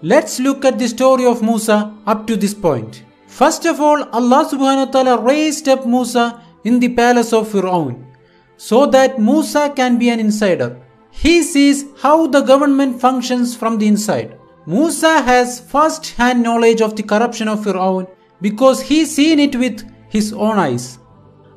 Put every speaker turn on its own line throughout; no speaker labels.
Let's look at the story of Musa up to this point. First of all, Allah subhanahu wa ta'ala raised up Musa in the palace of Fir'aun so that Musa can be an insider. He sees how the government functions from the inside. Musa has first-hand knowledge of the corruption of Fir'aun because he seen it with his own eyes.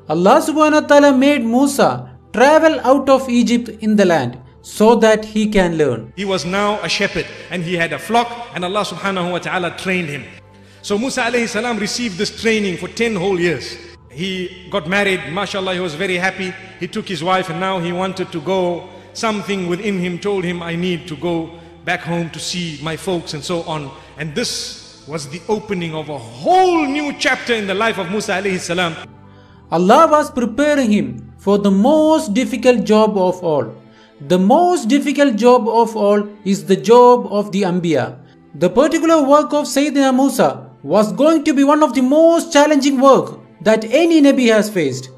Allah subhanahu wa ta'ala made Musa travel out of Egypt in the land so that he can learn.
He was now a shepherd and he had a flock, and Allah subhanahu wa ta'ala trained him. So Musa alayhi salam received this training for 10 whole years. He got married, mashallah, he was very happy. He took his wife and now he wanted to go. Something within him told him, I need to go back home to see my folks and so on. And this was the opening of a whole new chapter in the life of Musa alayhi salam.
Allah was preparing him for the most difficult job of all. The most difficult job of all is the job of the Anbiya. The particular work of Sayyidina Musa was going to be one of the most challenging work that any Nabi has faced.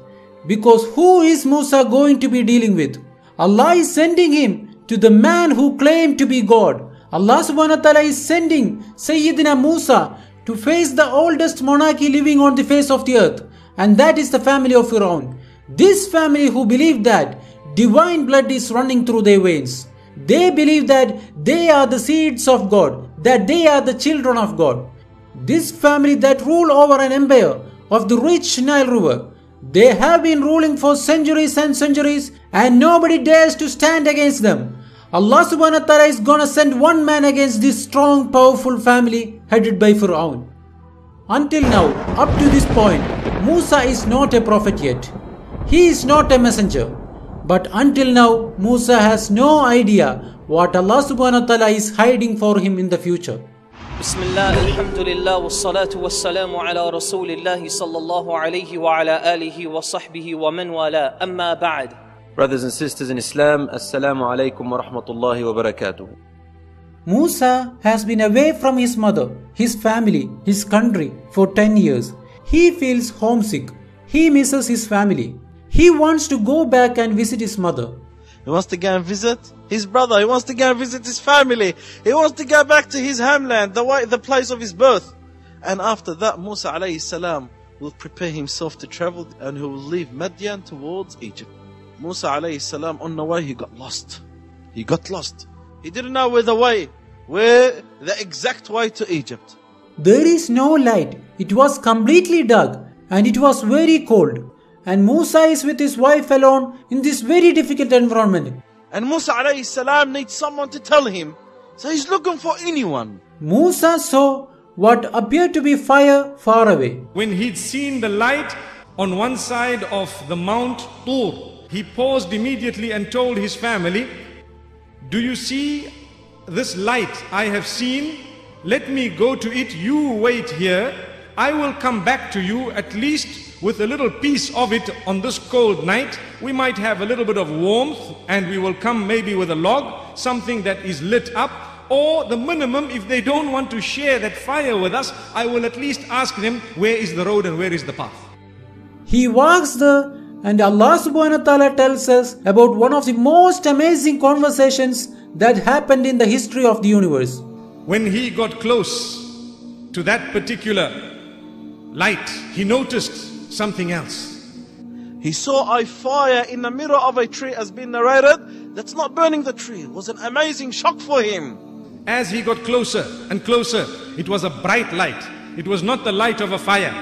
Because who is Musa going to be dealing with? Allah is sending him to the man who claimed to be God. Allah subhanahu wa ta'ala is sending Sayyidina Musa to face the oldest monarchy living on the face of the earth. And that is the family of Fir'aun. This family who believed that divine blood is running through their veins. They believe that they are the seeds of God, that they are the children of God. This family that rule over an empire of the rich Nile River, they have been ruling for centuries and centuries and nobody dares to stand against them. Allah subhanahu wa ta'ala is gonna send one man against this strong, powerful family headed by Fir'aun. Until now, up to this point, Musa is not a prophet yet. He is not a messenger. But until now, Musa has no idea what Allah subhanahu wa ta'ala is hiding for him in the future.
Bismillah, alhamdulillah, wassalatu wassalamu ala rasulillah sallallahu alayhi wa ala alihi wa sahbihi wa man wala, amma ba'd.
Brothers and sisters in Islam, Assalamu alaikum wa rahmatullahi wa barakatuh.
Musa has been away from his mother, his family, his country for 10 years. He feels homesick. He misses his family. He wants to go back and visit his mother.
He wants to go and visit his brother. He wants to go and visit his family. He wants to go back to his homeland, the place of his birth. And after that, Musa alayhi salam will prepare himself to travel and he will leave Madian towards Egypt. Musa alayhi salam, on the way, he got lost. He got lost. He didn't know where the exact way to Egypt.
There is no light. It was completely dark and it was very cold. And Musa is with his wife alone in this very difficult environment.
And Musa alayhi salam needs someone to tell him. So he's looking for anyone.
Musa saw what appeared to be fire far away.
When he'd seen the light on one side of the Mount Tur, he paused immediately and told his family, do you see this light I have seen? Let me go to it, you wait here. I will come back to you at least with a little piece of it on this cold night. We might have a little bit of warmth and we will come maybe with a log, something that is lit up. Or the minimum, if they don't want to share that fire with us, I will at least ask them, where is the road and where is the path?
He walks there and Allah subhanahu wa ta'ala tells us about one of the most amazing conversations that happened in the history of the universe.
When he got close to that particular light, he noticed something else.
He saw a fire in the middle of a tree, as been narrated, that's not burning the tree. It was an amazing shock for him.
As he got closer and closer, it was a bright light. It was not the light of a fire.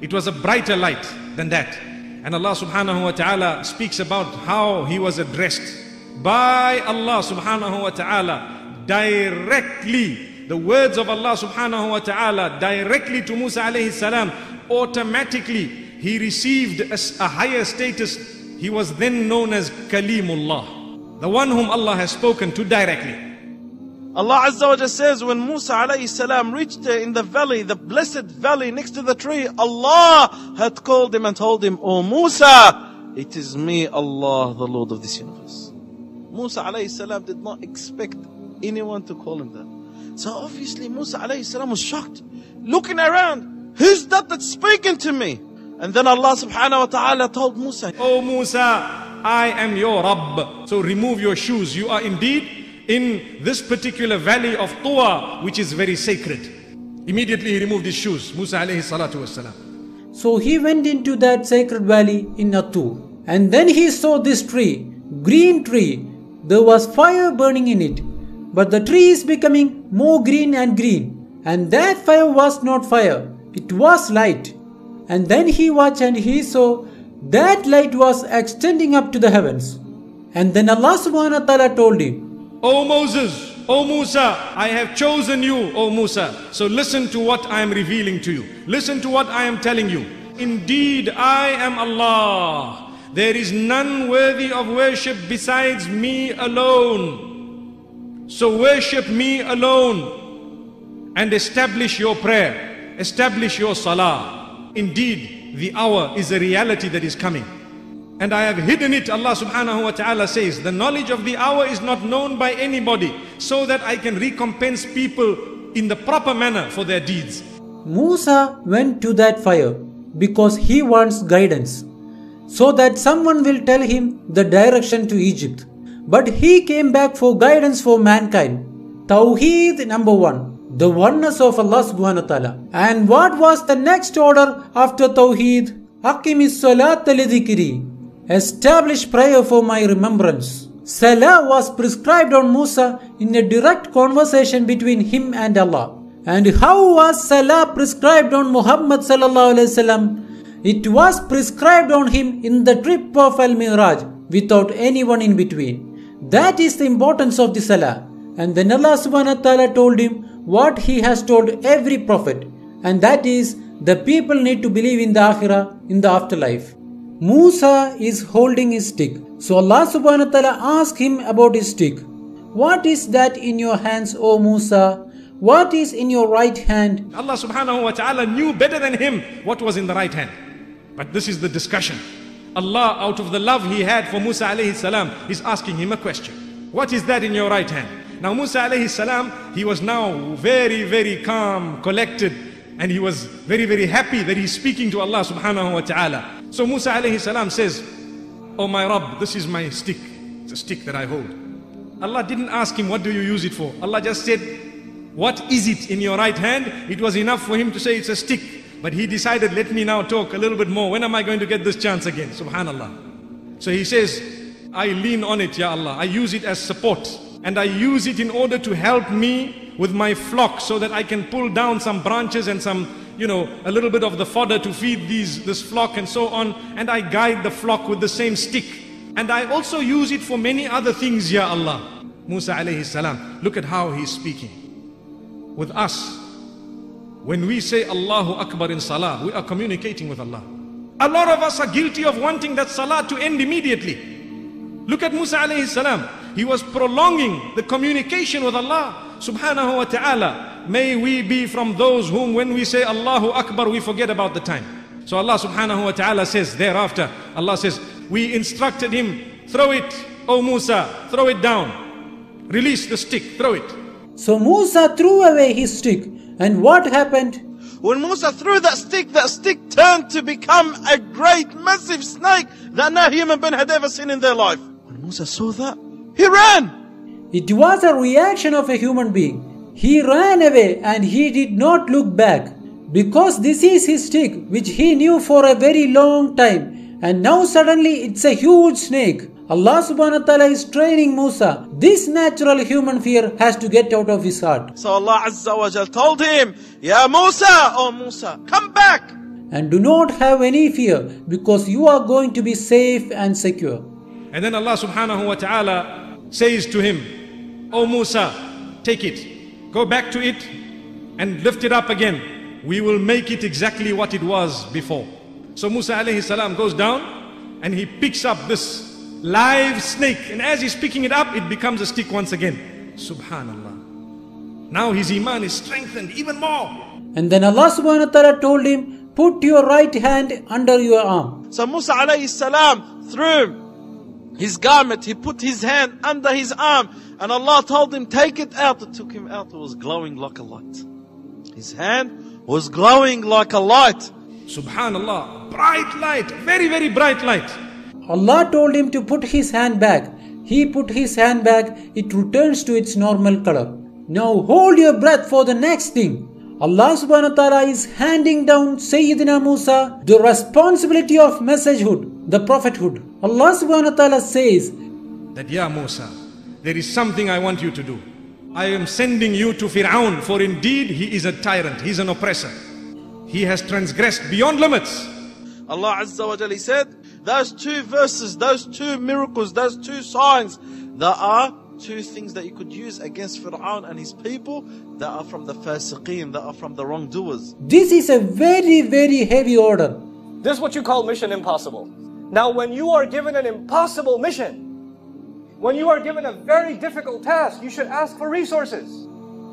It was a brighter light than that. And Allah subhanahu wa ta'ala speaks about how he was addressed by Allah subhanahu wa ta'ala directly. The words of Allah subhanahu wa ta'ala directly to Musa alayhi salam, automatically he received a higher status. He was then known as Kalimullah, the one whom Allah has spoken to directly.
Allah Azza wa Jalla says, when Musa alayhi salam reached there in the valley, the blessed valley next to the tree, Allah had called him and told him, "O Musa, it is me, Allah, the Lord of this universe." Musa alayhi salam did not expect anyone to call him that. So obviously Musa alayhi salam was shocked, looking around, who's that that's speaking to me? And then Allah subhanahu wa ta'ala told Musa,
"O Musa, I am your Rabb, so remove your shoes. You are indeed in this particular valley of Tuwa, which is very sacred. Immediately he removed his shoes, Musa alayhi salatu wasalam.
So he went into that sacred valley in Tur. And then he saw this tree, green tree. There was fire burning in it. But the tree is becoming more green and green. And that fire was not fire, it was light. And then he watched and he saw that light was extending up to the heavens. And then Allah subhanahu wa ta'ala told him,
O Moses, O Musa, I have chosen you, O Musa. So listen to what I am revealing to you. Listen to what I am telling you. Indeed, I am Allah. There is none worthy of worship besides me alone. So worship me alone and establish your prayer. Establish your salah. Indeed, the hour is a reality that is coming. And I have hidden it, Allah subhanahu wa ta'ala says. The knowledge of the hour is not known by anybody, so that I can recompense people in the proper manner for their deeds.
Musa went to that fire because he wants guidance, so that someone will tell him the direction to Egypt. But he came back for guidance for mankind. Tawheed number 1, the oneness of Allah subhanahu wa ta'ala. And what was the next order after Tawheed? Aqimis salat li dhikri. Establish prayer for my remembrance. Salah was prescribed on Musa in a direct conversation between him and Allah. And how was Salah prescribed on Muhammad sallallahu alaihi wasallam? It was prescribed on him in the trip of Al-Mi'raj without anyone in between. That is the importance of the Salah. And then Allah subhanahu wa ta'ala told him what he has told every prophet. And that is, the people need to believe in the Akhirah, in the afterlife. Musa is holding his stick. So Allah subhanahu wa ta'ala asked him about his stick. What is that in your hands, O Musa? What is in your right hand?
Allah subhanahu wa ta'ala knew better than him what was in the right hand. But this is the discussion. Allah, out of the love he had for Musa alayhi salam, is asking him a question. What is that in your right hand? Now Musa alayhi salam, he was now very, very calm, collected, and he was very, very happy that he's speaking to Allah subhanahu wa ta'ala. So Musa alayhi salam says, Oh my Rabb, this is my stick. It's a stick that I hold. Allah didn't ask him, what do you use it for? Allah just said, what is it in your right hand? It was enough for him to say it's a stick. But he decided, let me now talk a little bit more. When am I going to get this chance again? Subhanallah. So he says, I lean on it, Ya Allah. I use it as support. And I use it in order to help me with my flock, so that I can pull down some branches and some, a little bit of the fodder to feed this flock and so on. And I guide the flock with the same stick. And I also use it for many other things, Ya Allah. Musa alayhi salam, look at how he's speaking. With us, when we say Allahu Akbar in Salah, we are communicating with Allah. A lot of us are guilty of wanting that Salah to end immediately. Look at Musa alayhi salam. He was prolonging the communication with Allah subhanahu wa ta'ala. May we be from those whom when we say Allahu Akbar, we forget about the time. So Allah subhanahu wa ta'ala says thereafter, Allah says, we instructed him, throw it, O Musa, throw it down. Release the stick, throw it.
So Musa threw away his stick. And what happened?
When Musa threw that stick turned to become a great, massive snake that no human being had ever seen in their life. When Musa saw that, he ran.
It was a reaction of a human being. He ran away and he did not look back. Because this is his stick, which he knew for a very long time. And now suddenly it's a huge snake. Allah subhanahu wa ta'ala is training Musa. This natural human fear has to get out of his heart.
So Allah Azza wa Jal told him, Ya Musa, oh Musa, come back.
And do not have any fear, because you are going to be safe and secure.
And then Allah subhanahu wa ta'ala says to him, Oh Musa, take it, go back to it and lift it up again. We will make it exactly what it was before. So Musa alayhi salam goes down and he picks up this live snake, and as he's picking it up, it becomes a stick once again. Subhanallah. Now his iman is strengthened even more.
And then Allah subhanahu wa ta'ala told him, put your right hand under your arm.
So Musa alayhi salam threw his garment, he put his hand under his arm, and Allah told him, take it out. It took him out, it was glowing like a light. His hand was glowing like a light.
Subhanallah, bright light, very, very bright light.
Allah told him to put his hand back, he put his hand back, it returns to its normal color. Now hold your breath for the next thing. Allah subhanahu wa ta'ala is handing down Sayyidina Musa the responsibility of messagehood, the prophethood. Allah subhanahu wa ta'ala says
that, Ya Musa, there is something I want you to do. I am sending you to Fir'aun, for indeed he is a tyrant, he is an oppressor. He has transgressed beyond limits.
Allah Azza wa Jalla said, those two verses, those two miracles, those two signs, there are two things that you could use against Fir'aun and his people that are from the fasiqeen, that are from the wrongdoers.
This is a very, very heavy order.
This is what you call mission impossible. Now when you are given an impossible mission, when you are given a very difficult task, you should ask for resources.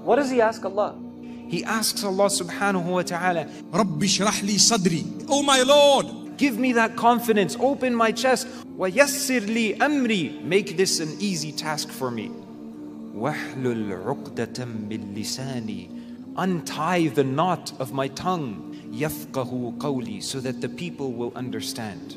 What does he ask Allah?
He asks Allah subhanahu wa ta'ala, Rabbi shrah li sadri. Oh my Lord, give me that confidence, open my chest. Wa yassir li amri. Make this an easy task for me. Wahlul uqdatam bil lisani. Untie the knot of my tongue. Yafqahu qawli. So that the people will understand.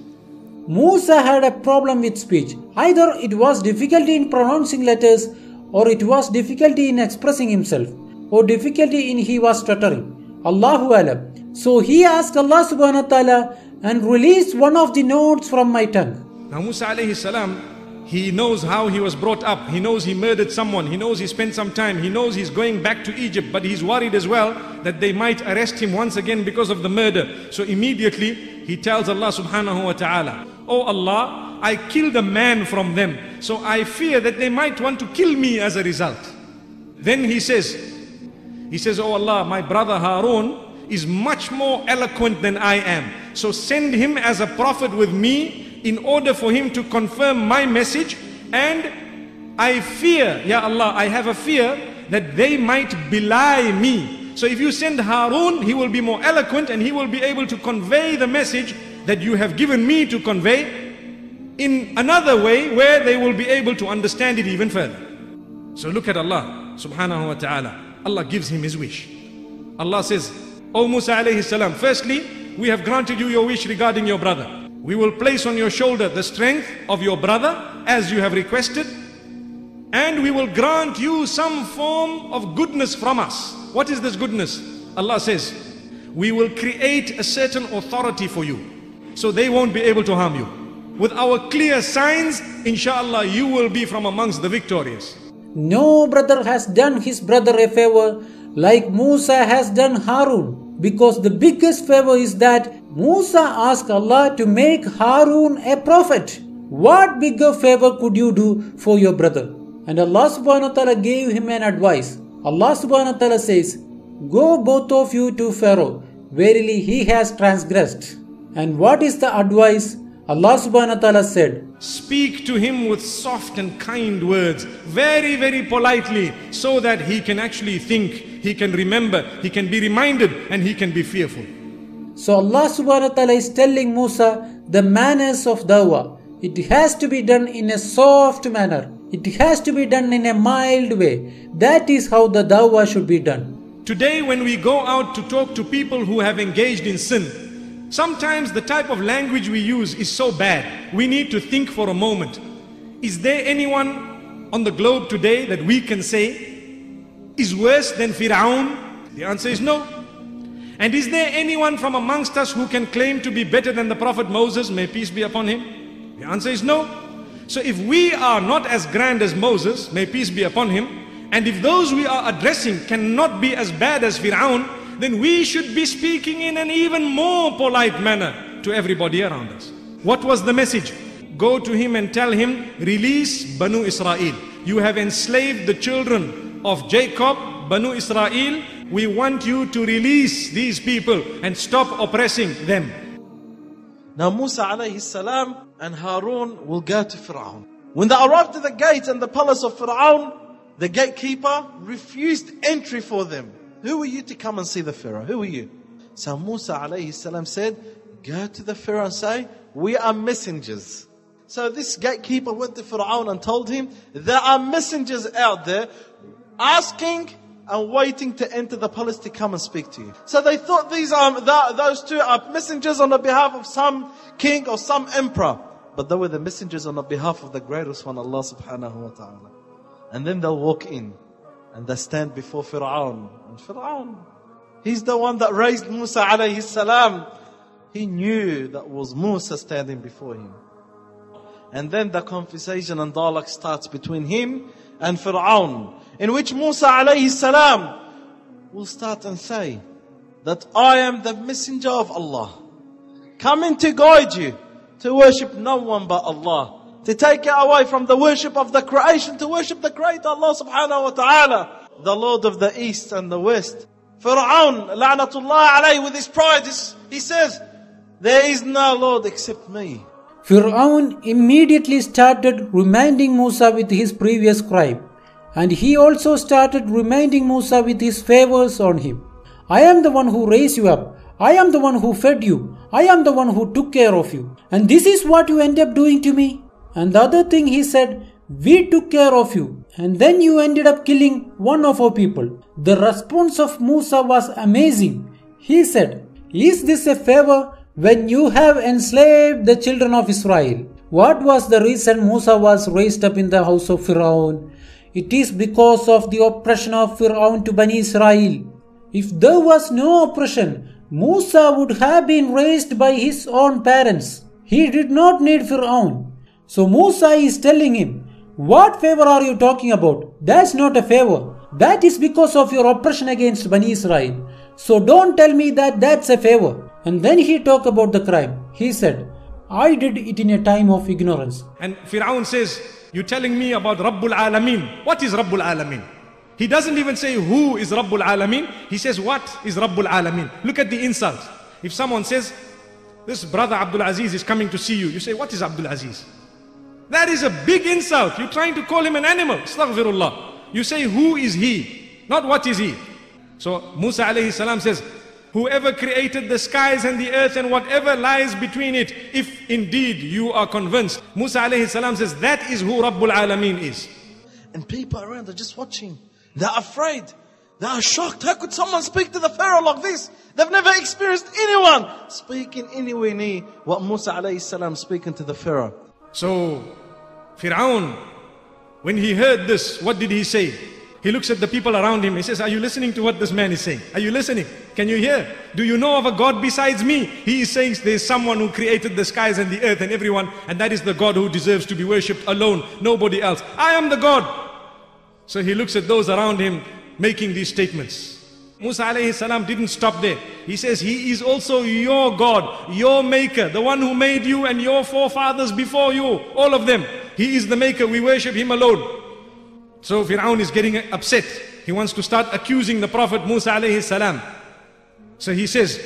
Musa had a problem with speech. Either it was difficulty in pronouncing letters, or it was difficulty in expressing himself, or difficulty in he was stuttering. Allahu Alam. So he asked Allah subhanahu wa ta'ala and released one of the notes from my tongue.
Now Musa alayhi salam, he knows how he was brought up. He knows he murdered someone. He knows he spent some time. He knows he's going back to Egypt, but he's worried as well that they might arrest him once again because of the murder. So immediately he tells Allah subhanahu wa ta'ala, Oh Allah, I killed a man from them, so I fear that they might want to kill me as a result. Then he says, Oh Allah, my brother Harun is much more eloquent than I am. So send him as a prophet with me in order for him to confirm my message. And I fear, Ya Allah, I have a fear that they might belie me. So if you send Harun, he will be more eloquent and he will be able to convey the message that you have given me to convey in another way where they will be able to understand it even further. So look at Allah subhanahu wa ta'ala. Allah gives him his wish. Allah says, O Musa alayhi salam, firstly, we have granted you your wish regarding your brother. We will place on your shoulder the strength of your brother as you have requested, and we will grant you some form of goodness from us. What is this goodness? Allah says, we will create a certain authority for you, so they won't be able to harm you. With our clear signs, inshallah, you will be from amongst the victorious.
No brother has done his brother a favor like Musa has done Harun, because the biggest favor is that Musa asked Allah to make Harun a prophet. What bigger favor could you do for your brother? And Allah subhanahu wa ta'ala gave him an advice. Allah subhanahu wa ta'ala says, Go both of you to Pharaoh, verily he has transgressed. And what is the advice? Allah subhanahu wa ta'ala said,
Speak to him with soft and kind words, very, very politely, so that he can actually think, he can remember, he can be reminded, and he can be fearful.
So Allah subhanahu wa ta'ala is telling Musa the manners of dawah. It has to be done in a soft manner. It has to be done in a mild way. That is how the dawah should be done.
Today when we go out to talk to people who have engaged in sin, sometimes the type of language we use is so bad. We need to think for a moment. Is there anyone on the globe today that we can say is worse than Fir'aun? The answer is no. And is there anyone from amongst us who can claim to be better than the Prophet Moses, may peace be upon him? The answer is no. So if we are not as grand as Moses, may peace be upon him, and if those we are addressing cannot be as bad as Fir'aun, then we should be speaking in an even more polite manner to everybody around us. What was the message? Go to him and tell him, release Banu Israel. You have enslaved the children of Jacob, Banu Israel. We want you to release these people and stop oppressing them.
Now Musa alayhi salam and Harun will go to Fir'aun. When they arrived to the gate and the palace of Fir'aun, the gatekeeper refused entry for them. Who are you to come and see the Pharaoh? Who are you? So Musa alayhi salam said, go to the Pharaoh and say, we are messengers. So this gatekeeper went to Fir'aun and told him, there are messengers out there asking and waiting to enter the palace to come and speak to you. So they thought those two are messengers on the behalf of some king or some emperor. but they were the messengers on the behalf of the greatest one, Allah subhanahu wa ta'ala. And then they'll walk in and they stand before Fir'aun. And Fir'aun, he's the one that raised Musa alayhi salam. He knew that was Musa standing before him. And then the conversation and dialogue starts between him and Fir'aun, in which Musa alayhi salam will start and say that I am the messenger of Allah, coming to guide you to worship no one but Allah, to take you away from the worship of the creation to worship the great Allah subhanahu wa ta'ala, the Lord of the East and the West. Fir'aun, la'natullah alayhi, with his pride, he says, there is no Lord except me.
Fir'aun immediately started reminding Musa with his previous crime, and he also started reminding Musa with his favors on him. I am the one who raised you up. I am the one who fed you. I am the one who took care of you. And this is what you end up doing to me. And the other thing he said, we took care of you. And then you ended up killing one of our people. The response of Musa was amazing. He said, is this a favor when you have enslaved the children of Israel? What was the reason Musa was raised up in the house of Fir'aun? It is because of the oppression of Fir'aun to Bani Israel. If there was no oppression, Musa would have been raised by his own parents. He did not need Fir'aun. So Musa is telling him, what favor are you talking about? That's not a favor. That is because of your oppression against Bani Israel. So don't tell me that that's a favor. And then he talked about the crime. He said, I did it in a time of ignorance.
And Fir'aun says, you're telling me about Rabbul Alameen. What is Rabbul Alameen? He doesn't even say who is Rabbul Alameen. He says what is Rabbul Alameen. Look at the insult. If someone says, this brother Abdul Aziz is coming to see you, you say, what is Abdul Aziz? That is a big insult. You're trying to call him an animal. Astaghfirullah. You say who is he, not what is he. So Musa alayhi salam says, whoever created the skies and the earth and whatever lies between it, if indeed you are convinced. Musa alayhi salam says, that is who Rabbul Alameen is.
And people around are just watching. They're afraid. They are shocked. How could someone speak to the Pharaoh like this? They've never experienced anyone speaking anywhere near what Musa alayhi salam speaking to the Pharaoh.
So Fir'aun, when he heard this, what did he say? He looks at the people around him. He says, are you listening to what this man is saying? Are you listening? Can you hear? Do you know of a God besides me? He is saying there's someone who created the skies and the earth and everyone, and that is the God who deserves to be worshipped alone, nobody else. I am the God. So he looks at those around him making these statements. Musa alayhi salam didn't stop there. He says, he is also your God, your maker, the one who made you and your forefathers before you, all of them. He is the maker, we worship him alone. So Fir'aun is getting upset. He wants to start accusing the Prophet Musa alayhi salam. So he says,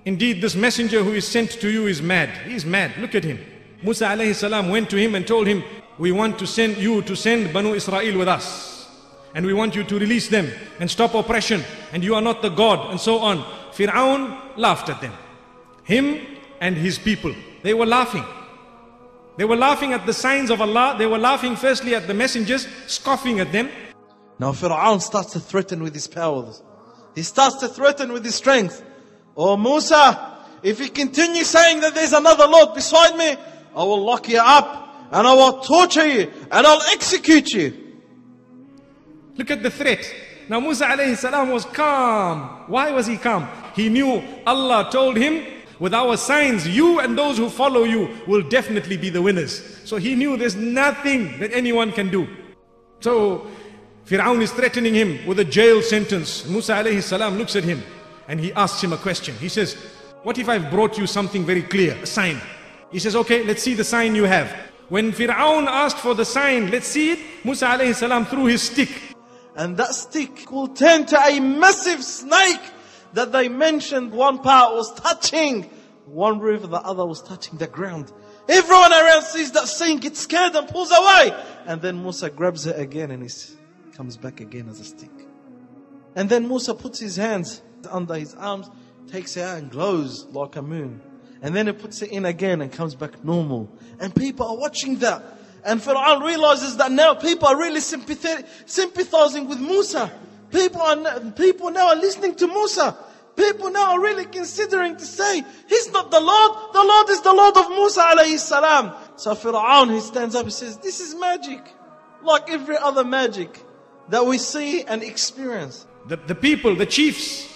indeed this messenger who is sent to you is mad. He is mad, look at him. Musa alayhi salam went to him and told him, we want to send you to send Banu Israel with us. And we want you to release them and stop oppression. And you are not the God, and so on. Fir'aun laughed at them. Him and his people. They were laughing. They were laughing at the signs of Allah. They were laughing firstly at the messengers, scoffing at them.
Now Fir'aun starts to threaten with his powers. He starts to threaten with his strength. Oh Musa, if you continue saying that there's another Lord beside me, I will lock you up and I will torture you and I'll execute you.
Look at the threat. Now Musa alayhi salam was calm. Why was he calm? He knew Allah told him, with our signs, you and those who follow you will definitely be the winners. So he knew there's nothing that anyone can do. So Fir'aun is threatening him with a jail sentence. Musa alayhi salam looks at him and he asks him a question. He says, what if I've brought you something very clear, a sign? He says, okay, let's see the sign you have. When Fir'aun asked for the sign, let's see it, Musa alayhi salam threw his stick.
And that stick will turn to a massive snake that they mentioned. One part was touching one roof, the other was touching the ground. Everyone around sees that scene, gets scared and pulls away. And then Musa grabs it again and it comes back again as a stick. And then Musa puts his hands under his arms, takes it out and glows like a moon. And then he puts it in again and comes back normal. And people are watching that. And Fir'aun realizes that now people are really sympathizing with Musa. People now are listening to Musa. People now are really considering to say, he's not the Lord. The Lord is the Lord of Musa alayhi salam. So Fir'aun, he stands up and says, this is magic. Like every other magic that we see and experience.
The people, the chiefs,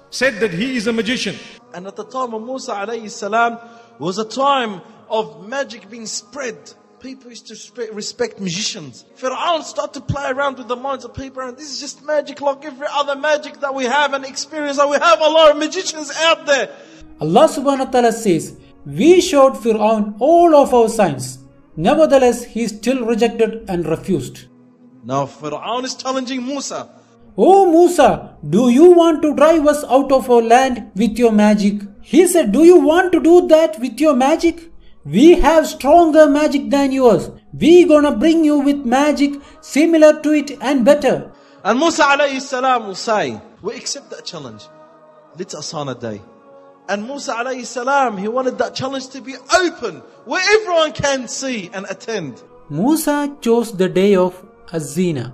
said that he is a magician.
And at the time of Musa alayhi salam was a time of magic being spread. People used to respect magicians. Fir'aun started to play around with the minds of people, and this is just magic like every other magic that we have and experience. And we have a lot of magicians out there.
Allah subhanahu wa ta'ala says, we showed Fir'aun all of our signs. Nevertheless, he still rejected and refused.
Now Fir'aun is challenging Musa.
Oh Musa, do you want to drive us out of our land with your magic? He said, do you want to do that with your magic? We have stronger magic than yours. We gonna bring you with magic similar to it and better.
And Musa alayhi salam will say, we accept that challenge. Let us on a day. And Musa alayhi salam, he wanted that challenge to be open, where everyone can see and attend.
Musa chose the day of Az-Zina.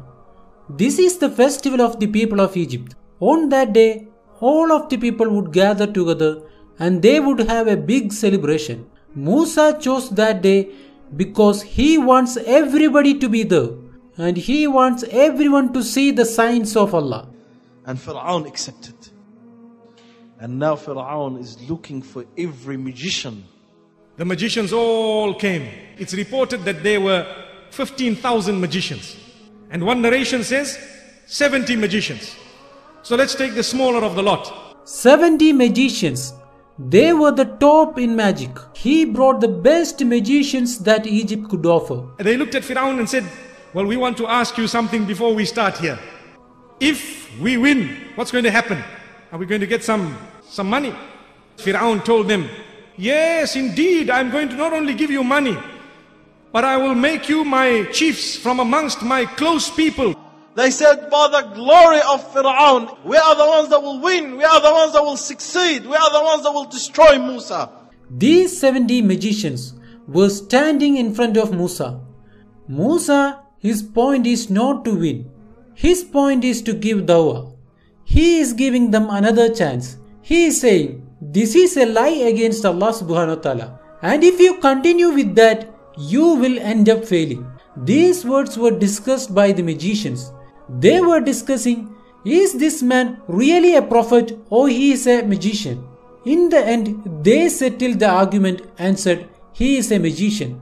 This is the festival of the people of Egypt. On that day, all of the people would gather together and they would have a big celebration. Musa chose that day because he wants everybody to be there and he wants everyone to see the signs of Allah.
And Fir'aun accepted. And now Fir'aun is looking for every magician.
The magicians all came. It's reported that there were 15,000 magicians. And one narration says 70 magicians. So let's take the smaller of the lot.
70 magicians. They were the top in magic. He brought the best magicians that Egypt could offer.
They looked at Fir'aun and said, well, we want to ask you something before we start here. If we win, what's going to happen? Are we going to get some money? Fir'aun told them, yes, indeed, I'm going to not only give you money, but I will make you my chiefs from amongst my close people.
They said, by the glory of Fir'aun, we are the ones that will win. We are the ones that will succeed. We are the ones that will destroy Musa.
These 70 magicians were standing in front of Musa. Musa, his point is not to win. His point is to give dawah. He is giving them another chance. He is saying, this is a lie against Allah subhanahu wa ta'ala. And if you continue with that, you will end up failing. These words were discussed by the magicians. They were discussing, is this man really a prophet or he is a magician? In the end, they settled the argument and said, he is a magician.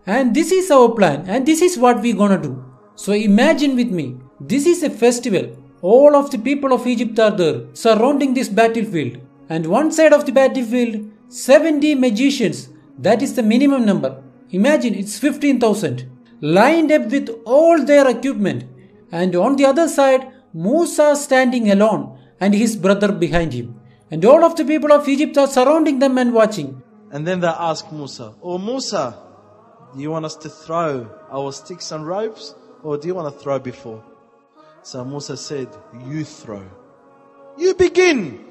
And this is our plan and this is what we're gonna do. So imagine with me, this is a festival. All of the people of Egypt are there, surrounding this battlefield. And one side of the battlefield, 70 magicians, that is the minimum number. Imagine it's 15,000, lined up with all their equipment. And on the other side, Musa standing alone and his brother behind him. And all of the people of Egypt are surrounding them and watching.
And then they ask Musa, oh Musa, do you want us to throw our sticks and ropes or do you want to throw before? So Musa said, you throw. You begin.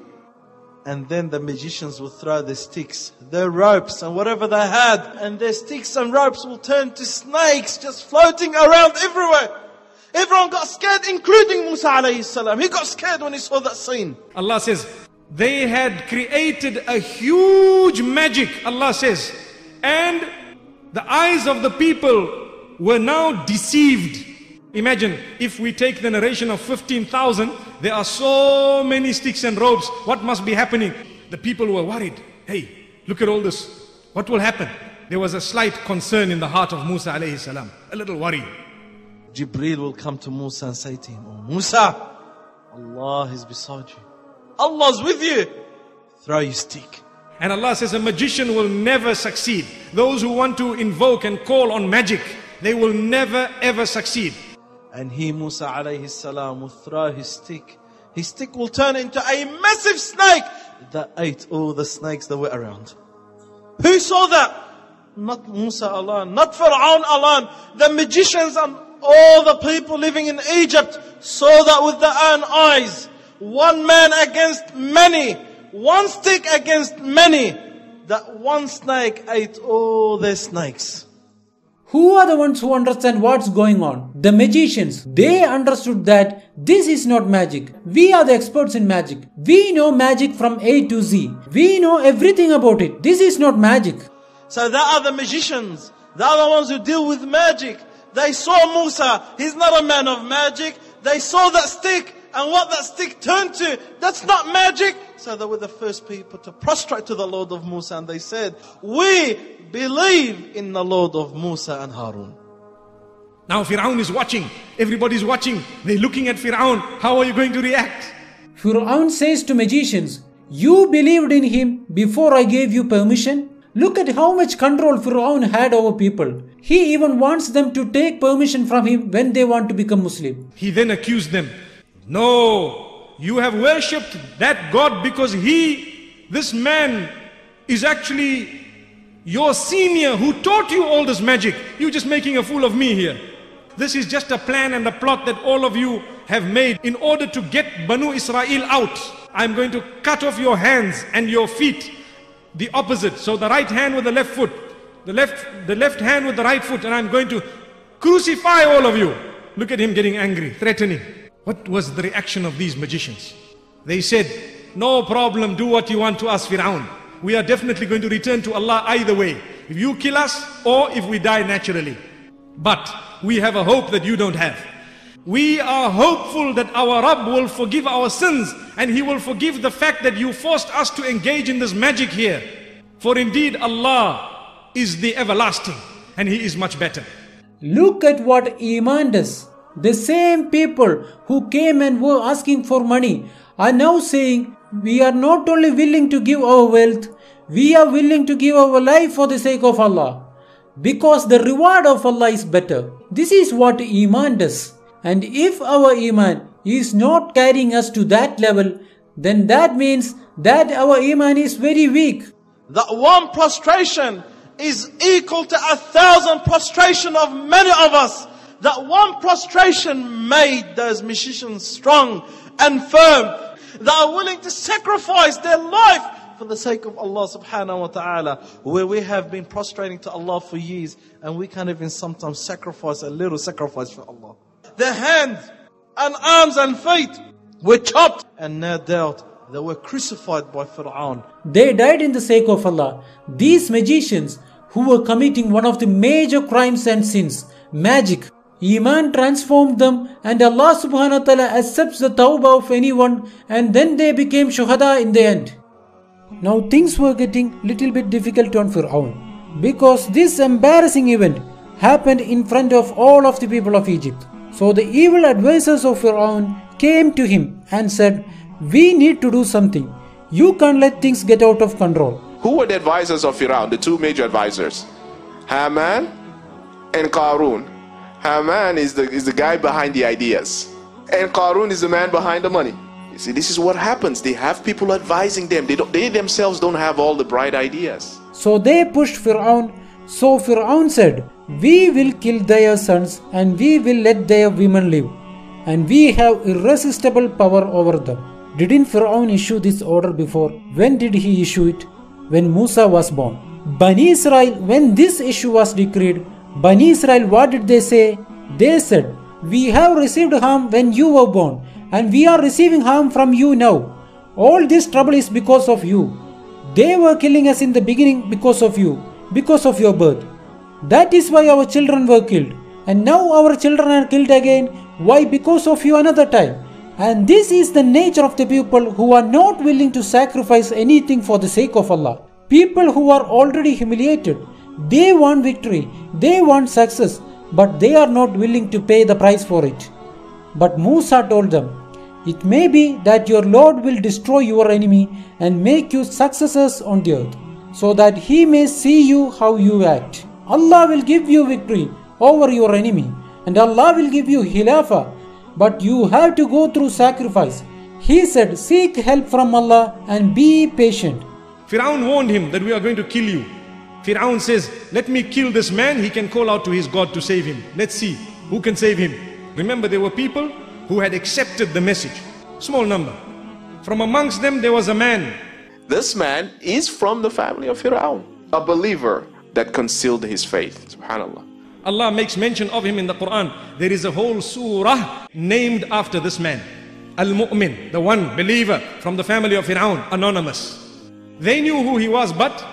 And then the magicians will throw their sticks, their ropes and whatever they had. And their sticks and ropes will turn to snakes just floating around everywhere. Everyone got scared, including Musa alayhi salam. He got scared when he saw that scene.
Allah says, they had created a huge magic, Allah says. And the eyes of the people were now deceived. Imagine, if we take the narration of 15,000, there are so many sticks and ropes. What must be happening? The people were worried. Hey, look at all this. What will happen? There was a slight concern in the heart of Musa alayhi salam. A little worry.
Jibreel will come to Musa and say to him, oh Musa, Allah is beside you. Allah's with you. Throw your stick.
And Allah says a magician will never succeed. Those who want to invoke and call on magic, they will never ever succeed.
And he, Musa alayhi salam, will throw his stick. His stick will turn into a massive snake that ate all the snakes that were around. Who saw that? Not Musa alone, not Fir'aun alone. The magicians and all the people living in Egypt saw that with their own eyes. One man against many. One stick against many. That one snake ate all their snakes.
Who are the ones who understand what's going on? The magicians. They understood that this is not magic. We are the experts in magic. We know magic from A to Z. We know everything about it. This is not magic.
So there are the magicians the other ones who deal with magic. They saw Musa, he's not a man of magic. They saw that stick and what that stick turned to, that's not magic. So they were the first people to prostrate to the Lord of Musa, and they said, we believe in the Lord of Musa and Harun.
Now Fir'aun is watching, everybody's watching, they're looking at Fir'aun. How are you going to react?
Fir'aun says to magicians, you believed in him before I gave you permission? Look at how much control Fir'aun had over people. He even wants them to take permission from him when they want to become Muslim.
He then accused them. No, you have worshipped that God because this man is actually your senior who taught you all this magic. You're just making a fool of me here. This is just a plan and a plot that all of you have made in order to get Banu Israel out. I'm going to cut off your hands and your feet, the opposite. So the right hand with the left foot, the left hand with the right foot, and I'm going to crucify all of you. Look at him getting angry, threatening. What was the reaction of these magicians? They said, no problem, do what you want to us, Fir'aun. We are definitely going to return to Allah either way. If you kill us or if we die naturally. But we have a hope that you don't have. We are hopeful that our Rabb will forgive our sins, and He will forgive the fact that you forced us to engage in this magic here. For indeed Allah is the everlasting, and He is much better.
Look at what Iman does. The same people who came and were asking for money are now saying, we are not only willing to give our wealth, we are willing to give our life for the sake of Allah. Because the reward of Allah is better. This is what Iman does. And if our Iman is not carrying us to that level, then that means that our Iman is very weak.
That one prostration is equal to 1,000 prostration of many of us. That one prostration made those musicians strong and firm. That are willing to sacrifice their life for the sake of Allah subhanahu wa ta'ala. Where we have been prostrating to Allah for years, and we can't even sometimes sacrifice a little sacrifice for Allah. Their hands and arms and feet were chopped, and no doubt they were crucified by Fir'aun.
They died in the sake of Allah. These magicians who were committing one of the major crimes and sins, magic, Iman transformed them, and Allah subhanahu wa ta'ala accepts the tawbah of anyone, and then they became shuhada in the end. Now things were getting little bit difficult on Fir'aun, because this embarrassing event happened in front of all of the people of Egypt. So the evil advisors of Fir'aun came to him and said, we need to do something. You can't let things get out of control.
Who were the advisors of Fir'aun, the two major advisors? Haman and Qarun. Haman is the guy behind the ideas, and Qarun is the man behind the money. You see, this is what happens. They have people advising them. They themselves don't have all the bright ideas.
So they pushed Fir'aun. So Fir'aun said, we will kill their sons and we will let their women live, and we have irresistible power over them. Didn't Fir'aun issue this order before? When did he issue it? When Musa was born. Bani Israel, when this issue was decreed, Bani Israel, what did they say? They said, we have received harm when you were born, and we are receiving harm from you now. All this trouble is because of you. They were killing us in the beginning because of you, because of your birth. That is why our children were killed. And now our children are killed again. Why? Because of you another time. And this is the nature of the people who are not willing to sacrifice anything for the sake of Allah. People who are already humiliated. They want victory, they want success, but they are not willing to pay the price for it. But Musa told them, it may be that your Lord will destroy your enemy and make you successors on the earth, so that He may see you how you act. Allah will give you victory over your enemy, and Allah will give you Khilafah, but you have to go through sacrifice. He said, seek help from Allah and be patient.
Fir'aun warned him that we are going to kill you. Fir'aun says, let me kill this man, he can call out to his God to save him. Let's see who can save him. Remember, there were people who had accepted the message. Small number. From amongst them there was a man.
This man is from the family of Fir'aun, a believer that concealed his faith. SubhanAllah.
Allah makes mention of him in the Quran. There is a whole surah named after this man. Al-Mu'min, the one believer from the family of Fir'aun, anonymous. They knew who he was, but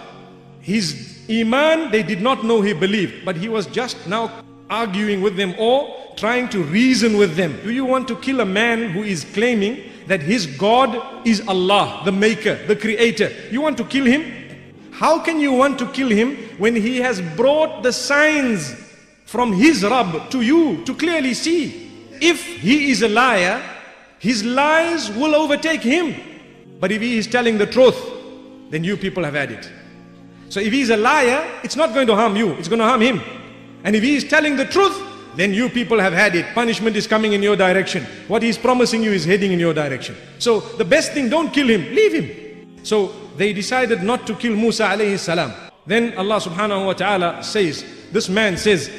his Iman, they did not know he believed, but he was just now arguing with them or trying to reason with them. Do you want to kill a man who is claiming that his God is Allah, the maker, the creator? You want to kill him? How can you want to kill him when he has brought the signs from his Rabb to you to clearly see? If he is a liar, his lies will overtake him. But if he is telling the truth, then you people have had it. So if he is a liar, it's not going to harm you, it's going to harm him. And if he is telling the truth, then you people have had it. Punishment is coming in your direction. What he is promising you is heading in your direction. So the best thing, don't kill him, leave him. So they decided not to kill Musa alayhi salam. Then Allah subhanahu wa ta'ala says, this man says,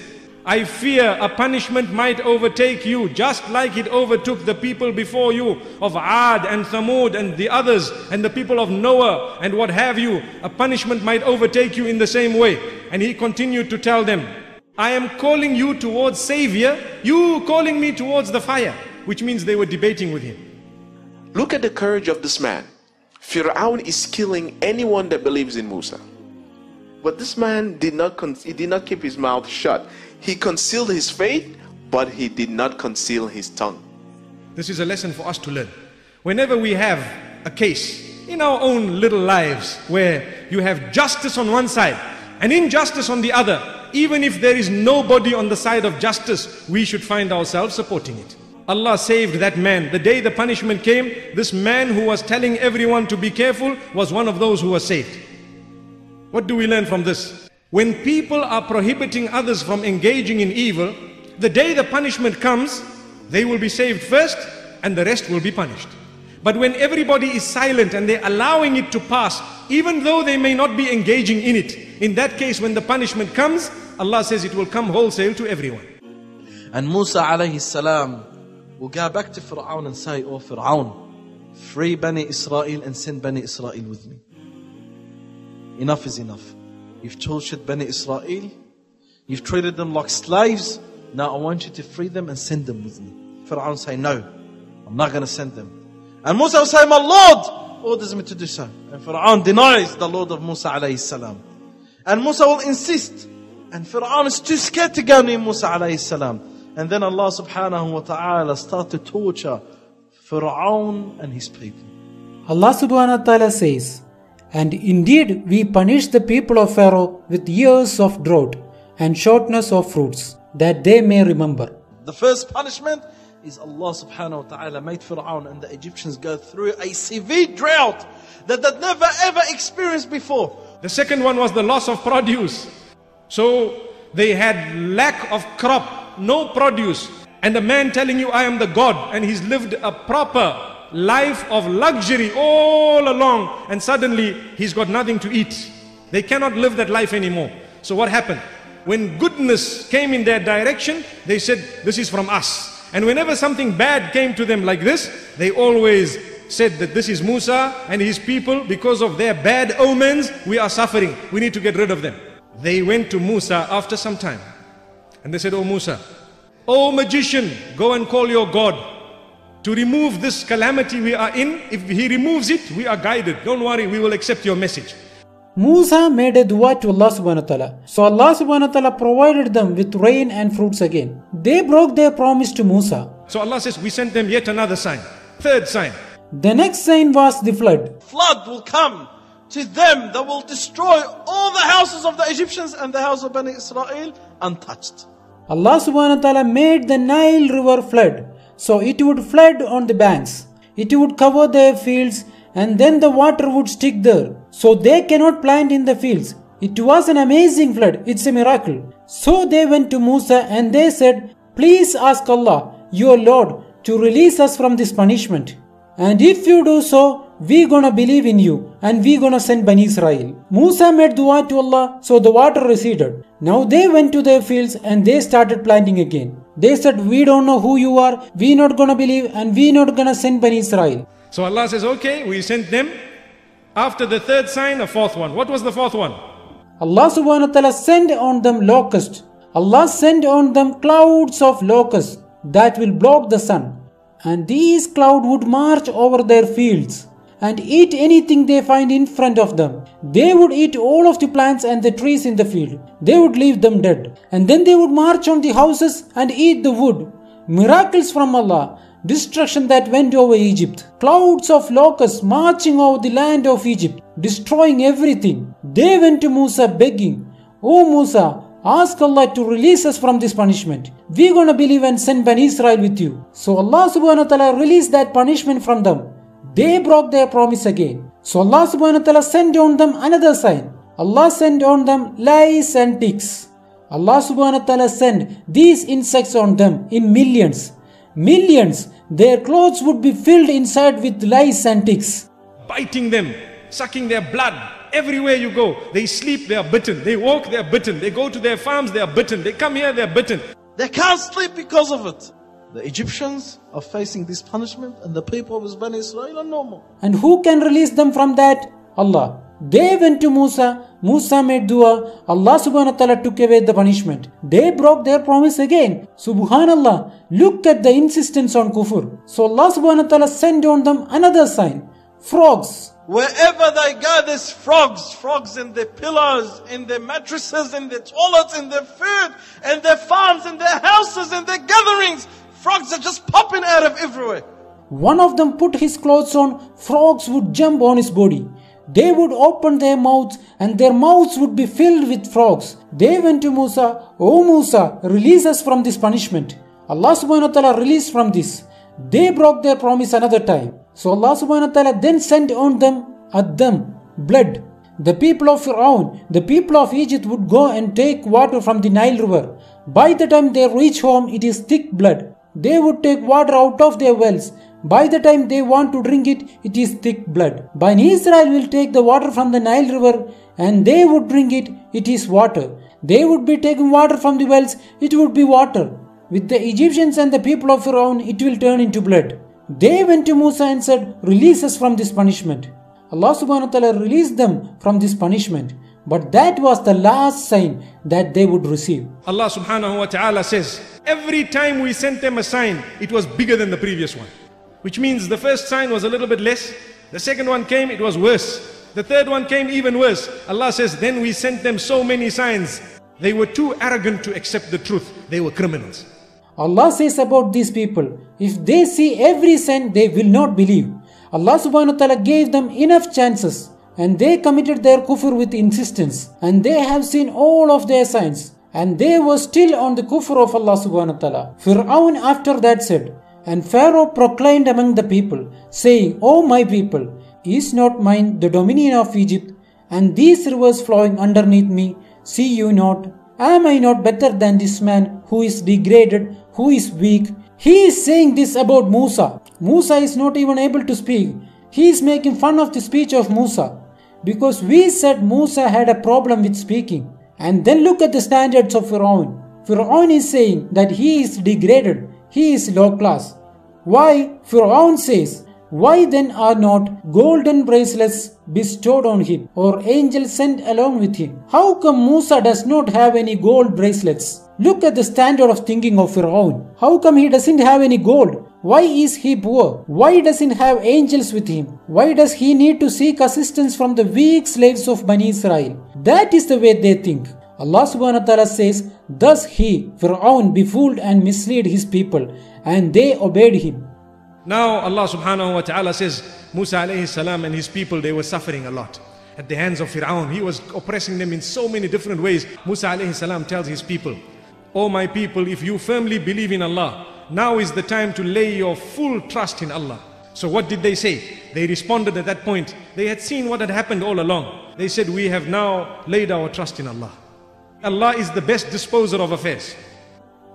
I fear a punishment might overtake you just like it overtook the people before you of Ad and Thamud and the others and the people of Noah and what have you. A punishment might overtake you in the same way. And he continued to tell them, I am calling you towards Savior, you calling me towards the fire. Which means they were debating with him.
Look at the courage of this man. Fir'aun is killing anyone that believes in Musa. But this man did not keep his mouth shut. He concealed his faith, but he did not conceal his tongue.
This is a lesson for us to learn. Whenever we have a case in our own little lives where you have justice on one side and injustice on the other, even if there is nobody on the side of justice, we should find ourselves supporting it. Allah saved that man. The day the punishment came, this man who was telling everyone to be careful was one of those who was saved. What do we learn from this? When people are prohibiting others from engaging in evil, the day the punishment comes, they will be saved first and the rest will be punished. But when everybody is silent and they're allowing it to pass, even though they may not be engaging in it, in that case when the punishment comes, Allah says it will come wholesale to everyone.
And Musa alayhi salam will go back to Fir'aun and say, oh Fir'aun, free Bani Israel and send Bani Israel with me. Enough is enough. You've tortured Bani Israel, you've treated them like slaves, now I want you to free them and send them with me. Fir'aun say, no, I'm not going to send them. And Musa will say, my Lord orders me to do so. And Fir'aun denies the Lord of Musa alayhi salam. And Musa will insist. And Fir'aun is too scared to go near Musa alayhi salam. And then Allah subhanahu wa ta'ala start to torture Fir'aun and his people.
Allah subhanahu wa ta'ala says, and indeed we punish the people of Pharaoh with years of drought and shortness of fruits, that they may remember.
The first punishment is Allah subhanahu wa ta'ala made Fir'aun and the Egyptians go through a severe drought that they'd never ever experienced before.
The second one was the loss of produce. So they had lack of crop, no produce. And a man telling you, I am the God, and he's lived a proper life of luxury all along, and suddenly he's got nothing to eat. They cannot live that life anymore. So what happened? When goodness came in their direction, they said, this is from us. And whenever something bad came to them like this, they always said that this is Musa and his people. Because of their bad omens, we are suffering. We need to get rid of them. They went to Musa after some time. And they said, oh Musa, oh magician, go and call your God to remove this calamity we are in. If he removes it, we are guided. Don't worry, we will accept your message.
Musa made a dua to Allah subhanahu wa ta'ala. So Allah subhanahu wa ta'ala provided them with rain and fruits again. They broke their promise to Musa.
So Allah says, we sent them yet another sign. Third sign.
The next sign was the flood.
Flood will come to them that will destroy all the houses of the Egyptians and the house of Bani Israel untouched.
Allah subhanahu wa ta'ala made the Nile river flood. So it would flood on the banks. It would cover their fields, and then the water would stick there. So they cannot plant in the fields. It was an amazing flood. It's a miracle. So they went to Musa and they said, please ask Allah, your Lord, to release us from this punishment. And if you do so, we gonna believe in you and we gonna send Bani Israel. Musa made dua to Allah, so the water receded. Now they went to their fields and they started planting again. They said, we don't know who you are, we not gonna believe, and we not gonna send Bani Israel.
So Allah says, okay, we sent them. After the third sign, a fourth one. What was the fourth one?
Allah subhanahu wa ta'ala sent on them locusts. Allah sent on them clouds of locusts that will block the sun. And these clouds would march over their fields. and eat anything they find in front of them. They would eat all of the plants and the trees in the field. They would leave them dead. And then they would march on the houses and eat the wood. Miracles from Allah. Destruction that went over Egypt. Clouds of locusts marching over the land of Egypt, destroying everything. They went to Musa begging, "O Musa, ask Allah to release us from this punishment. We're gonna believe and send Bani Israel with you." So Allah subhanahu wa ta'ala released that punishment from them. They broke their promise again. So Allah subhanahu wa ta'ala sent on them another sign. Allah sent on them lice and ticks. Allah subhanahu wa ta'ala sent these insects on them in millions. Millions. Their clothes would be filled inside with lice and ticks.
Biting them, sucking their blood. Everywhere you go, they sleep, they are bitten. They walk, they are bitten. They go to their farms, they are bitten. They come here, they are bitten.
They can't sleep because of it. The Egyptians are facing this punishment, and the people of Bani Israel are normal.
And who can release them from that? Allah. They went to Musa. Musa made dua. Allah subhanahu wa ta'ala took away the punishment. They broke their promise again. Subhanallah. Look at the insistence on kufr. So Allah subhanahu wa ta'ala sent on them another sign. Frogs.
Wherever they go, there's frogs. Frogs in their pillows, in their mattresses, in their toilets, in their food, in their farms, in their houses, in their gatherings. Frogs are just popping out of everywhere.
One of them put his clothes on. Frogs would jump on his body. They would open their mouths and their mouths would be filled with frogs. They went to Musa, "O Musa, release us from this punishment." Allah subhanahu wa ta'ala released from this. They broke their promise another time. So Allah subhanahu wa ta'ala then sent on them blood. The people of Fir'aun, the people of Egypt would go and take water from the Nile river. By the time they reach home, it is thick blood. They would take water out of their wells. By the time they want to drink it, it is thick blood. Bani Israel will take the water from the Nile river and they would drink it, it is water. They would be taking water from the wells, it would be water. With the Egyptians and the people of Fir'aun, it will turn into blood. They went to Musa and said, "Release us from this punishment." Allah subhanahu wa ta'ala released them from this punishment. But that was the last sign that they would receive.
Allah subhanahu wa ta'ala says, every time we sent them a sign, it was bigger than the previous one. Which means the first sign was a little bit less. The second one came, it was worse. The third one came even worse. Allah says, then we sent them so many signs. They were too arrogant to accept the truth. They were criminals.
Allah says about these people, if they see every sign, they will not believe. Allah subhanahu wa ta'ala gave them enough chances and they committed their kufr with insistence and they have seen all of their signs and they were still on the kufr of Allah subhanahu wa ta'ala. Fir'aun after that said, and Pharaoh proclaimed among the people, saying, "O my people, is not mine the dominion of Egypt, and these rivers flowing underneath me? See you not? Am I not better than this man who is degraded, who is weak?" He is saying this about Musa. Musa is not even able to speak. He is making fun of the speech of Musa. Because we said Musa had a problem with speaking. And then look at the standards of Fir'aun. Fir'aun is saying that he is degraded. He is low class. Why? Fir'aun says, "Why then are not golden bracelets bestowed on him or angels sent along with him?" How come Musa does not have any gold bracelets? Look at the standard of thinking of Fir'aun. How come he doesn't have any gold? Why is he poor? Why doesn't he have angels with him? Why does he need to seek assistance from the weak slaves of Bani Israel? That is the way they think. Allah subhanahu wa ta'ala says, thus he, Fir'aun, befooled and misled his people, and they obeyed him.
Now Allah subhanahu wa ta'ala says, Musa alayhi salam and his people, they were suffering a lot at the hands of Fir'aun. He was oppressing them in so many different ways. Musa alayhi salam tells his people, "O my people, if you firmly believe in Allah, now is the time to lay your full trust in Allah." So what did they say? They responded at that point. They had seen what had happened all along. They said, "We have now laid our trust in Allah. Allah is the best disposer of affairs."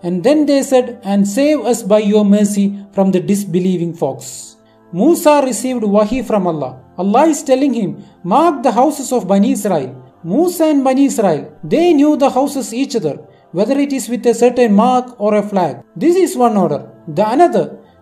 And then they said, "And save us by your mercy from the disbelieving folks." Musa received wahi from Allah. Allah is telling him, mark the houses of Bani Israel. Musa and Bani Israel, they knew the houses each other, whether it is with a certain mark or a flag. This is one order.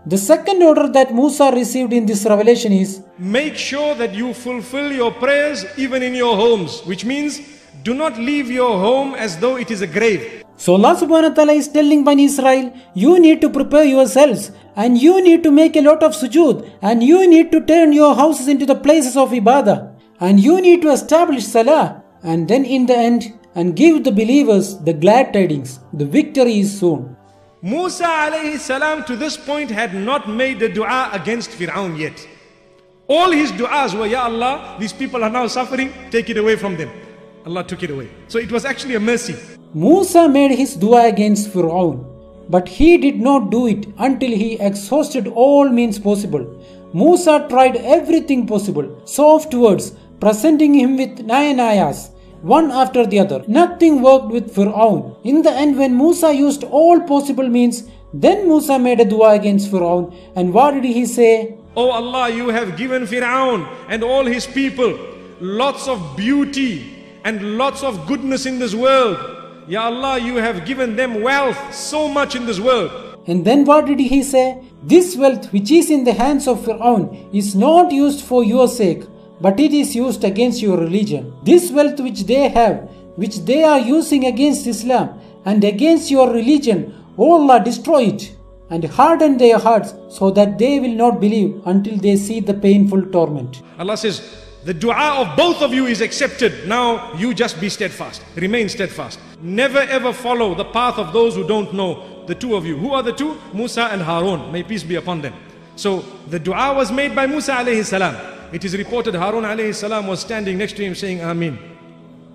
The second order that Musa received in this revelation is,
make sure that you fulfill your prayers even in your homes, which means do not leave your home as though it is a grave.
So Allah subhanahu wa ta'ala is telling Bani Israel, you need to prepare yourselves and you need to make a lot of sujood and you need to turn your houses into the places of ibadah and you need to establish salah and then in the end and give the believers the glad tidings. The victory is soon.
Musa alayhi salam to this point had not made a dua against Fir'aun yet. All his du'as were, Ya Allah, these people are now suffering, take it away from them. Allah took it away. So it was actually a mercy.
Musa made his dua against Fir'aun, but he did not do it until he exhausted all means possible. Musa tried everything possible, soft words, presenting him with 9 ayahs, one after the other. Nothing worked with Fir'aun. In the end, when Musa used all possible means, then Musa made a dua against Fir'aun. And what did he say?
Oh Allah, you have given Fir'aun and all his people lots of beauty and lots of goodness in this world. Ya Allah, you have given them wealth, so much in this world.
And then what did he say? This wealth which is in the hands of Fir'aun is not used for your sake, but it is used against your religion. This wealth which they have, which they are using against Islam and against your religion, O Allah, destroy it and harden their hearts so that they will not believe until they see the painful torment.
Allah says, the dua of both of you is accepted. Now you just be steadfast. Remain steadfast. Never ever follow the path of those who don't know. The two of you. Who are the two? Musa and Harun. May peace be upon them. So the dua was made by Musa alayhi salam. It is reported Harun alayhi salam was standing next to him saying, Ameen.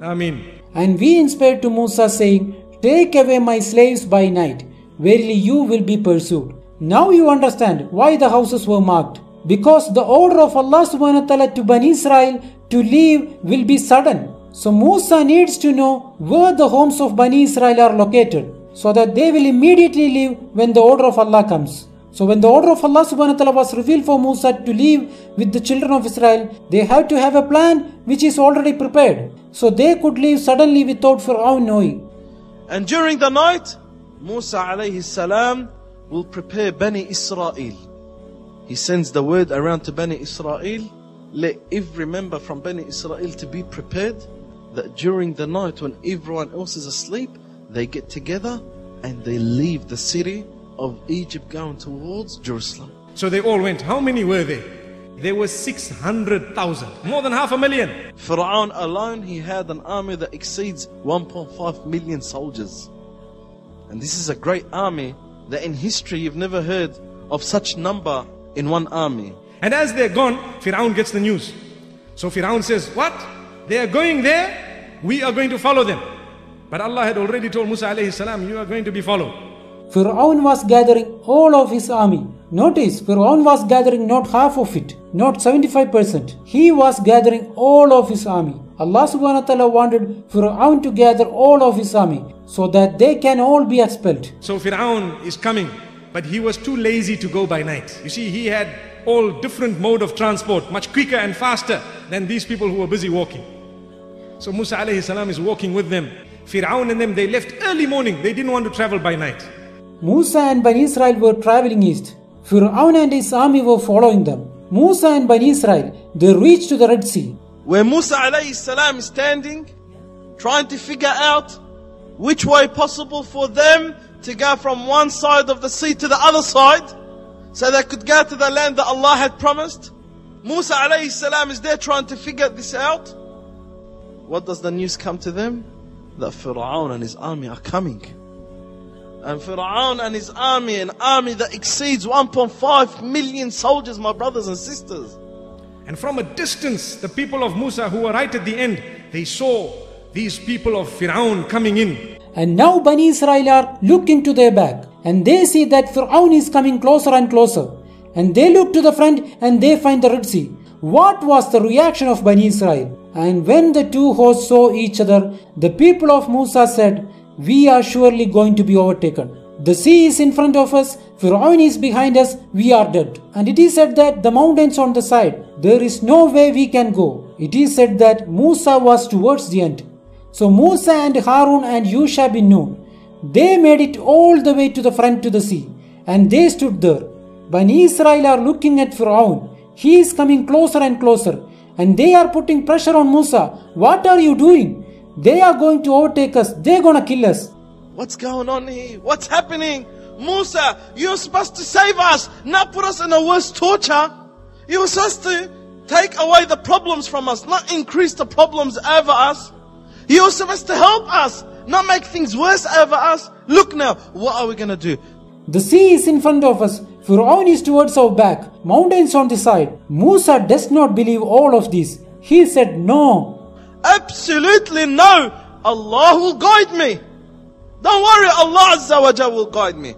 Ameen.
And we inspired to Musa saying, take away my slaves by night. Verily you will be pursued. Now you understand why the houses were marked. Because the order of Allah subhanahu wa ta'ala to Bani Israel to leave will be sudden. So Musa needs to know where the homes of Bani Israel are located, so that they will immediately leave when the order of Allah comes. So when the order of Allah subhanahu wa ta'ala was revealed for Musa to leave with the children of Israel, they have to have a plan which is already prepared. So they could leave suddenly without Fir'aun knowing.
And during the night, Musa alayhi salam will prepare Bani Israel. He sends the word around to Bani Israel, let every member from Bani Israel to be prepared, that during the night when everyone else is asleep, they get together and they leave the city of Egypt going towards Jerusalem.
So they all went. How many were there? There were 600,000, more than 500,000.
Fir'aun alone, he had an army that exceeds 1.5 million soldiers. And this is a great army that in history you've never heard of such number in one army.
And as they're gone, Fir'aun gets the news. So Fir'aun says, what? They are going there, we are going to follow them. But Allah had already told Musa alayhi salam, you are going to be followed.
Fir'aun was gathering all of his army. Notice, Fir'aun was gathering not half of it, not 75%. He was gathering all of his army. Allah subhanahu wa ta'ala wanted Fir'aun to gather all of his army so that they can all be expelled.
So Fir'aun is coming, but he was too lazy to go by night. You see, he had all different mode of transport, much quicker and faster than these people who were busy walking. So Musa alayhi salam is walking with them. Fir'aun and them, they left early morning. They didn't want to travel by night.
Musa and Bani Israel were traveling east. Fir'aun and his army were following them. Musa and Bani Israel, they reached to the Red Sea.
Where Musa alayhi salam is standing, trying to figure out which way possible for them to go from one side of the sea to the other side, so they could go to the land that Allah had promised. Musa alayhi salam is there trying to figure this out. What does the news come to them? That Fir'aun and his army are coming. And Fir'aun and his army, an army that exceeds 1.5 million soldiers, my brothers and sisters.
And from a distance, the people of Musa who were right at the end, they saw these people of Fir'aun coming in.
And now Bani Israel are looking to their back. And they see that Fir'aun is coming closer and closer. And they look to the front and they find the Red Sea. What was the reaction of Bani Israel? And when the two hosts saw each other, the people of Musa said, we are surely going to be overtaken. The sea is in front of us, Fir'aun is behind us, we are dead. And it is said that the mountains on the side, there is no way we can go. It is said that Musa was towards the end. So Musa and Harun and Yusha bin Nun, they made it all the way to the front to the sea. And they stood there. Bani Israel are looking at Fir'aun. He is coming closer and closer. And they are putting pressure on Musa. What are you doing? They are going to overtake us. They are going to kill us.
What's going on here? What's happening? Musa, you're supposed to save us, not put us in a worse torture. You were supposed to take away the problems from us, not increase the problems over us. You were supposed to help us, not make things worse over us. Look now, what are we going to do?
The sea is in front of us. Fir'aun is towards our back. Mountains on the side. Musa does not believe all of this. He said, no.
Absolutely no. Allah will guide me. Don't worry, Allah Azza wa Jalla will guide me.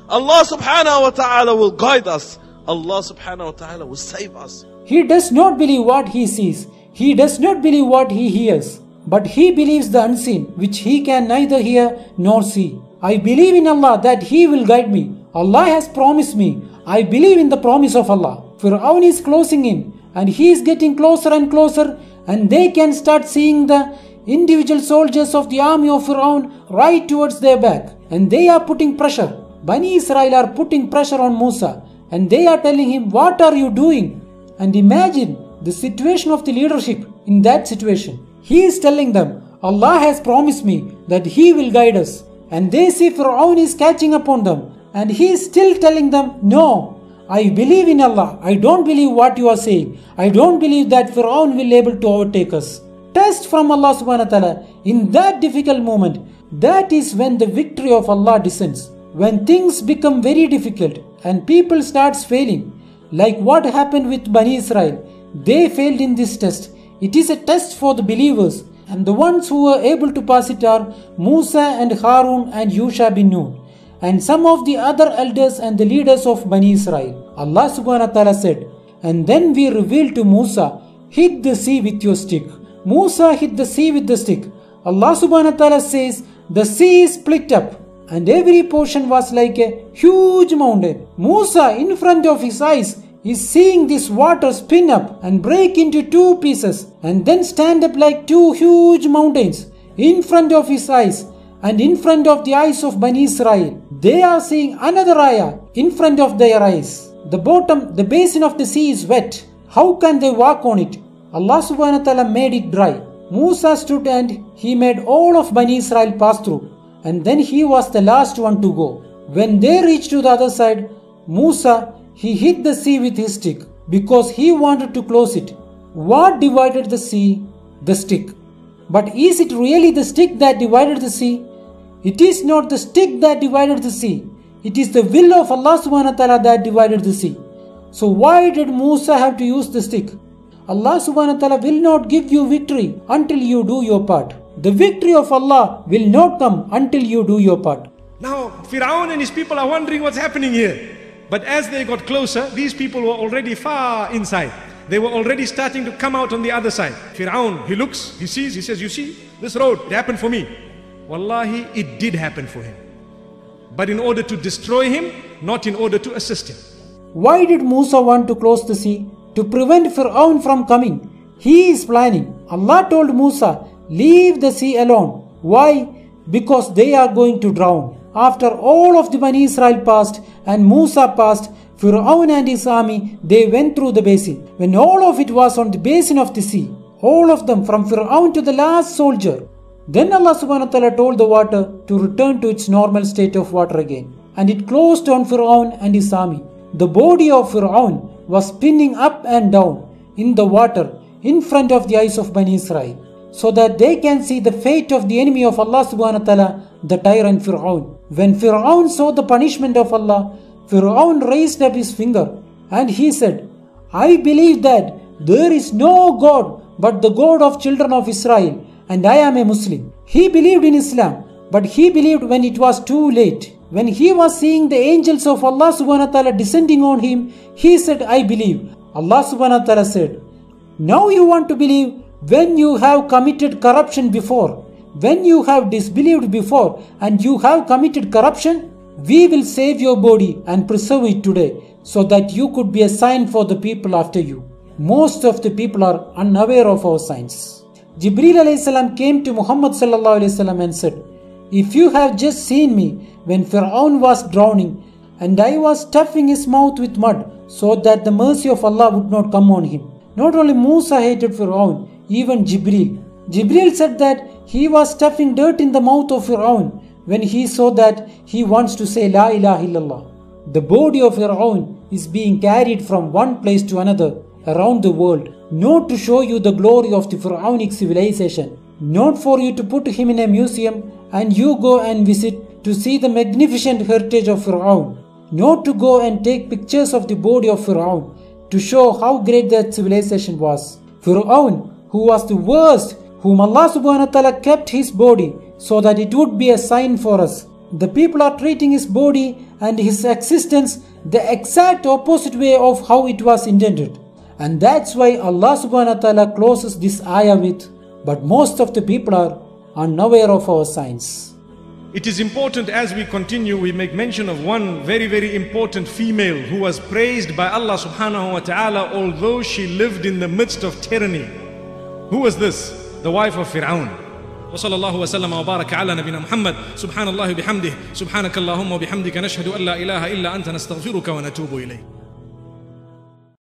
Allah subhanahu wa ta'ala will guide us. Allah subhanahu wa ta'ala will save us.
He does not believe what he sees. He does not believe what he hears. But he believes the unseen, which he can neither hear nor see. I believe in Allah that He will guide me. Allah has promised me. I believe in the promise of Allah. Fir'aun is closing in and he is getting closer and closer, and they can start seeing the individual soldiers of the army of Fir'aun right towards their back, and they are putting pressure. Bani Israel are putting pressure on Musa and they are telling him, what are you doing? And imagine the situation of the leadership in that situation. He is telling them, Allah has promised me that He will guide us. And they see Fir'aun is catching up on them. And he is still telling them, no, I believe in Allah. I don't believe what you are saying. I don't believe that Fir'aun will be able to overtake us. Test from Allah subhanahu wa ta'ala. In that difficult moment, that is when the victory of Allah descends. When things become very difficult and people starts failing, like what happened with Bani Israel, they failed in this test. It is a test for the believers, and the ones who were able to pass it are Musa and Harun and Yusha bin Nun, and some of the other elders and the leaders of Bani Israel. Allah subhanahu wa ta'ala said, and then we revealed to Musa, hit the sea with your stick. Musa hit the sea with the stick. Allah subhanahu wa ta'ala says, the sea split up, and every portion was like a huge mountain. Musa, in front of his eyes, is seeing this water spin up and break into two pieces and then stand up like two huge mountains in front of his eyes and in front of the eyes of Bani Israel. They are seeing another ayah in front of their eyes. The basin of the sea is wet. How can they walk on it? Allah subhanahu wa ta'ala made it dry. Musa stood and he made all of Bani Israel pass through, and then he was the last one to go. When they reached to the other side, Musa, he hit the sea with his stick because he wanted to close it. What divided the sea? The stick. But is it really the stick that divided the sea? It is not the stick that divided the sea. It is the will of Allah subhanahu wa ta'ala that divided the sea. So why did Musa have to use the stick? Allah subhanahu wa ta'ala will not give you victory until you do your part. The victory of Allah will not come until you do your part.
Now, Fir'aun and his people are wondering what's happening here. But as they got closer, these people were already far inside. They were already starting to come out on the other side. Fir'aun, he looks, he sees, he says, you see, this road, it happened for me. Wallahi, it did happen for him. But in order to destroy him, not in order to assist him.
Why did Musa want to close the sea? To prevent Fir'aun from coming. He is planning. Allah told Musa, leave the sea alone. Why? Because they are going to drown. After all of the Bani Israel passed and Musa passed, Fir'aun and his army, they went through the basin. When all of it was on the basin of the sea, all of them from Fir'aun to the last soldier, then Allah subhanahu wa ta'ala told the water to return to its normal state of water again. And it closed on Fir'aun and his army. The body of Fir'aun was spinning up and down in the water in front of the eyes of Bani Israel, so that they can see the fate of the enemy of Allah subhanahu wa ta'ala, the tyrant Fir'aun. When Fir'aun saw the punishment of Allah, Fir'aun raised up his finger and he said, I believe that there is no God but the God of children of Israel, and I am a Muslim. He believed in Islam, but he believed when it was too late. When he was seeing the angels of Allah subhanahu wa ta'ala descending on him, he said, I believe. Allah subhanahu wa ta'ala said, now you want to believe when you have committed corruption before, when you have disbelieved before and you have committed corruption, we will save your body and preserve it today so that you could be a sign for the people after you. Most of the people are unaware of our signs. Jibreel alayhi salam came to Muhammad sallallahu alayhi wasallam and said, if you have just seen me when Fir'aun was drowning and I was stuffing his mouth with mud so that the mercy of Allah would not come on him. Not only Musa hated Fir'aun, even Jibreel. Jibreel said that he was stuffing dirt in the mouth of Fir'aun when he saw that he wants to say La ilaha illallah. The body of Fir'aun is being carried from one place to another around the world, not to show you the glory of the Fir'aunic civilization, not for you to put him in a museum and you go and visit to see the magnificent heritage of Fir'aun, not to go and take pictures of the body of Fir'aun to show how great that civilization was. Fir'aun, who was the worst, whom Allah subhanahu wa ta'ala kept his body so that it would be a sign for us. The people are treating his body and his existence the exact opposite way of how it was intended. And that's why Allah subhanahu wa ta'ala closes this ayah with, but most of the people are unaware of our signs.
It is important as we continue, we make mention of one very, very important female who was praised by Allah subhanahu wa ta'ala although she lived in the midst of tyranny. Who was this? The wife of Fir'aun. وصلى الله وسلم وبارك على نبينا محمد سبحان الله بحمده سبحانك اللهم وبحمدك نشهد أن لا إله إلا أنت نستغفرك ونتوب إليك.